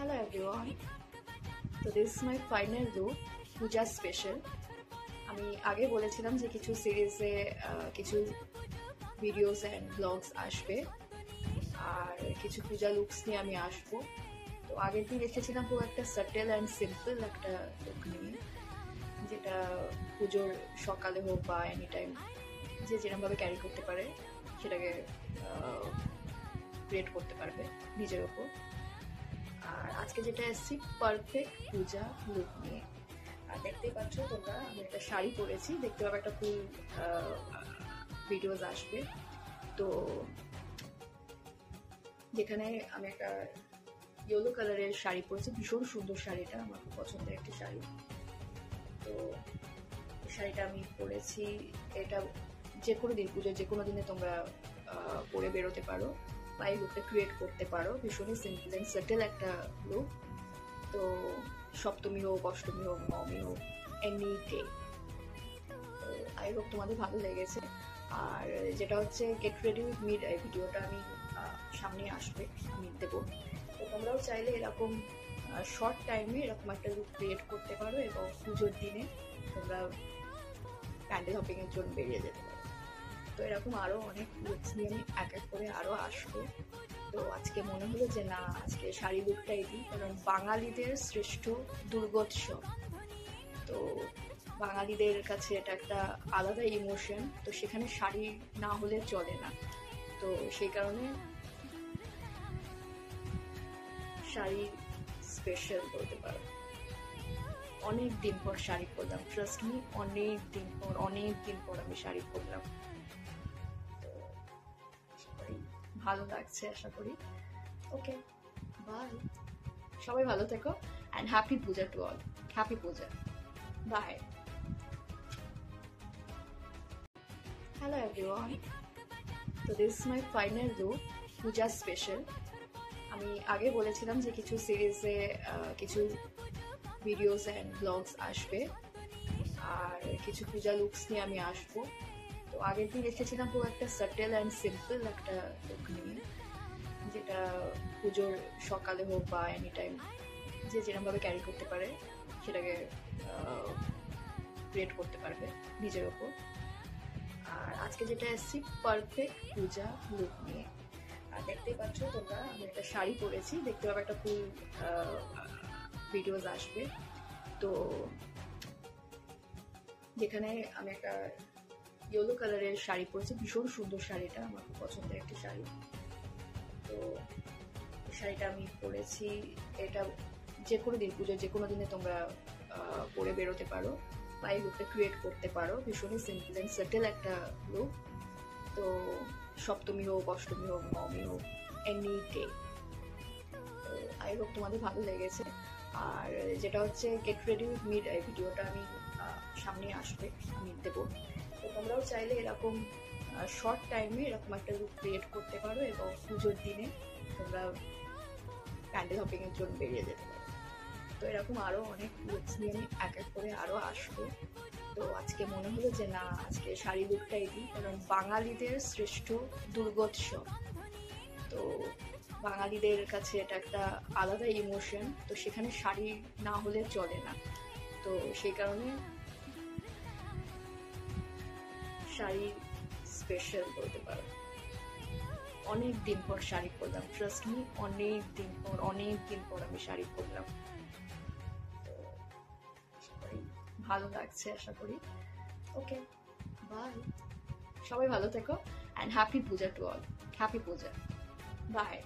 Hello everyone. So this is my final look, Puja special. আমি আগে বলেছিলাম যে কিছু সিরিজে কিছু ভিডিওস অ্যান্ড ব্লগস আসবে আর কিছু পূজা লুকস নিয়ে আমি আসবো। তো আগের দিন রেখেছিলাম পুরো একটা সাটেল অ্যান্ড সিম্পল একটা লুক নিয়ে, যেটা পুজোর সকালে হোক বা এনি টাইম যে যেরকমভাবে ক্যারি করতে পারে সেটাকে ক্রিয়েট করতে পারবে নিজের ওপর। আর আজকে যেটা এসেছি পারফেক্ট পূজা লুক নিয়ে। আর দেখতেই পাচ্ছ তোমরা, আমি একটা শাড়ি পরেছি, দেখতে পাবে একটা ফুল ভিডিওস আসবে। তো যেখানে আমি একটা ইয়েলো কালারের শাড়ি পরেছি, ভীষণ সুন্দর শাড়িটা, আমার খুব পছন্দের একটা শাড়ি। তো শাড়িটা আমি পরেছি, এটা যে কোনো দিন পুজোর যে কোনো দিনে তোমরা পরে বেরোতে পারো বা এই লুকটা ক্রিয়েট করতে পারো। ভীষণই সিম্পল অ্যান্ড সেটেল একটা লুক। তো সপ্তমী হোক, অষ্টমী হোক, নবমী হোক, এনি ডে। তো আই হোপ তোমাদের ভালো লেগেছে। আর যেটা হচ্ছে গেট রেডি উইথ মি ভিডিওটা আমি সামনে আসবে, আমি দেবো। তো তোমরাও চাইলে এরকম শর্ট টাইমে এরকম একটা লুক ক্রিয়েট করতে পারো এবং পুজোর দিনে তোমরা প্যান্ডেল হপিংয়ের জন্য বেরিয়ে যেতে পারো। তো এরকম আরও অনেক লুকস নিয়ে আমি এক এক করে আরও আসবো। তো আজকে মনে হলো যে না, আজকে শাড়ি লুকটাই দিই, কারণ বাঙালিদের শ্রেষ্ঠ দুর্গোৎসব। তো বাঙালিদের কাছে এটা একটা আলাদা ইমোশন, তো সেখানে শাড়ি না হলে চলে না। তো সেই কারণে শাড়ি স্পেশাল বলতে পারো। অনেক দিন পর শাড়ি পরলাম, ট্রাস্ট মি, অনেক দিন পর আমি শাড়ি পরলাম। ভালো লাগছে আশা করি। ওকে, বাই, সবাই ভালো থেকো and happy Puja to all. Happy Puja, bye. Hello everyone. তো this is my final look, Puja special. আমি আগে বলেছিলাম যে কিছু সিরিজে কিছু ভিডিওস অ্যান্ড ব্লগস আসবে আর কিছু পূজা লুকস নিয়ে আমি আসবো। তো আগের দিন রেখেছিলাম পুরো একটা সাটেল অ্যান্ড সিম্পল একটা লুক নিয়ে, যেটা পুজোর সকালে হোক বা এনি টাইম যে যেরকমভাবে ক্যারি করতে পারে সেটাকে ক্রিয়েট করতে পারবে নিজের ওপর। আর আজকে যেটা এসেছি পারফেক্ট পূজা লুক নিয়ে। আর দেখতেই পাচ্ছ তোমরা, আমি একটা শাড়ি পরেছি, দেখতে পাবে একটা ফুল ভিডিওস আসবে। তো যেখানে আমি একটা ইয়েলো কালারের শাড়ি পরেছি, ভীষণ সুন্দর শাড়িটা, আমার খুব পছন্দের একটা শাড়ি। তো শাড়িটা আমি পরেছি, এটা যে কোনো দিন পুজোর যে কোনো দিনে তোমরা পরে বেরোতে পারো বা এই লুকটা ক্রিয়েট করতে পারো। ভীষণই সিম্পল অ্যান্ড সেটেল একটা লুক। তো সপ্তমী হোক, অষ্টমী হোক, নবমী হোক, এনি ডে। তো আই হোপ তোমাদের ভালো লেগেছে। আর যেটা হচ্ছে গেট রেডি উইথ মি ভিডিওটা আমি সামনে আসবে, আমি দেবো। তো তোমরাও চাইলে এরকম শর্ট টাইমে এরকম একটা লুক ক্রিয়েট করতে পারো এবং পুজোর দিনে তোমরা প্যান্ডেল হপিংয়ের জন্য বেরিয়ে যেতে পারো। তো এরকম আরও অনেক লুকস নিয়ে আমি এক এক করে আরও আসবো। তো আজকে মনে হলো যে না, আজকে শাড়ি লুকটাই দিই, কারণ বাঙালিদের শ্রেষ্ঠ দুর্গোৎসব। তো বাঙালিদের কাছে এটা একটা আলাদা ইমোশন, তো সেখানে শাড়ি না হলে চলে না। তো সেই কারণে শাড়ি স্পেশাল বলতে পারো। অনেক দিন পর শাড়ি পরলাম, ট্রাস্ট মি, অনেক দিন পর আমি শাড়ি পরলাম। তো ভালো লাগছে আশা করি। ওকে, বাই, সবাই ভালো থেকো and happy Puja to all. Happy Puja, by.